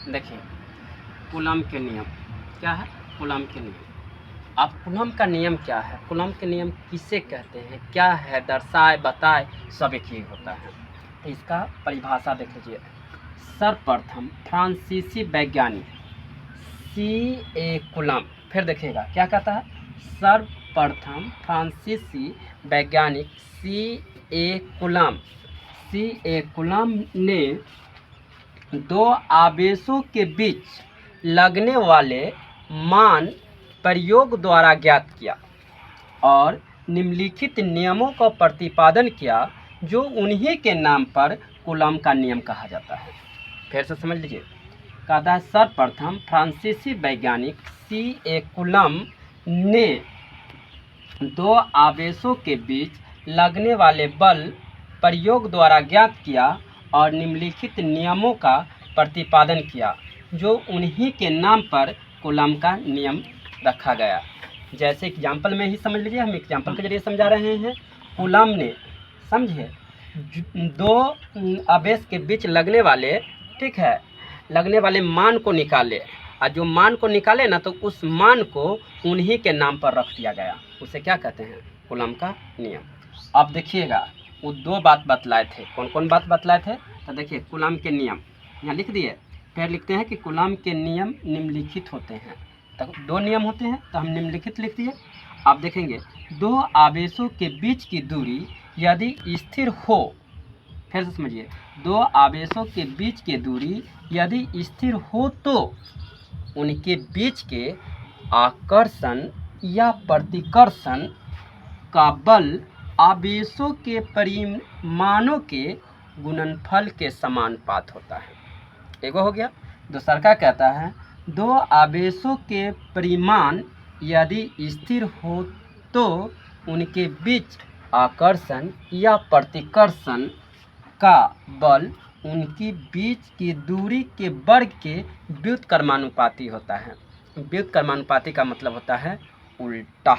देखिए कूलम के नियम क्या है। कूलम के नियम, अब कूलम का नियम क्या है, कूलम के नियम किसे कहते हैं, क्या है, दर्शाए बताए, सब एक ही होता है। तो इसका परिभाषा देख लीजिए। सर्वप्रथम फ्रांसीसी वैज्ञानिक सी ए कूलम, फिर देखिएगा क्या कहता है। सर्वप्रथम फ्रांसीसी वैज्ञानिक सी ए कूलम ने दो आवेशों के बीच लगने वाले मान प्रयोग द्वारा ज्ञात किया और निम्नलिखित नियमों का प्रतिपादन किया जो उन्हीं के नाम पर कूलम का नियम कहा जाता है। फिर से समझ लीजिए। कहता है सर्वप्रथम फ्रांसीसी वैज्ञानिक सी ए कूलम ने दो आवेशों के बीच लगने वाले बल प्रयोग द्वारा ज्ञात किया और निम्नलिखित नियमों का प्रतिपादन किया जो उन्हीं के नाम पर कूलम का नियम रखा गया। जैसे एग्जाम्पल में ही समझ लीजिए, हम एग्जाम्पल के जरिए समझा रहे हैं। कूलम ने, समझे, दो आवेश के बीच लगने वाले, ठीक है, लगने वाले मान को निकाले और जो मान को निकाले ना तो उस मान को उन्हीं के नाम पर रख दिया गया। उसे क्या कहते हैं, कूलम का नियम। अब देखिएगा वो दो बात बतलाए थे। कौन कौन बात बतलाए थे, तो देखिए कूलम के नियम यहाँ लिख दिए। फिर लिखते हैं कि कूलम के नियम निम्नलिखित होते हैं। तो दो नियम होते हैं तो हम निम्नलिखित लिख दिए। आप देखेंगे दो आवेशों के बीच की दूरी यदि स्थिर हो, फिर से समझिए, दो आवेशों के बीच की दूरी यदि स्थिर हो तो उनके बीच के आकर्षण या प्रतिकर्षण का बल आवेशों के परिमाणों के गुणनफल के समानुपात होता है। एगो हो गया। दूसरा का कहता है दो आवेशों के परिमाण यदि स्थिर हो तो उनके बीच आकर्षण या प्रतिकर्षण का बल उनकी बीच की दूरी के वर्ग के व्युत्क्रमानुपाती होता है। व्युत्क्रमानुपाती का मतलब होता है उल्टा।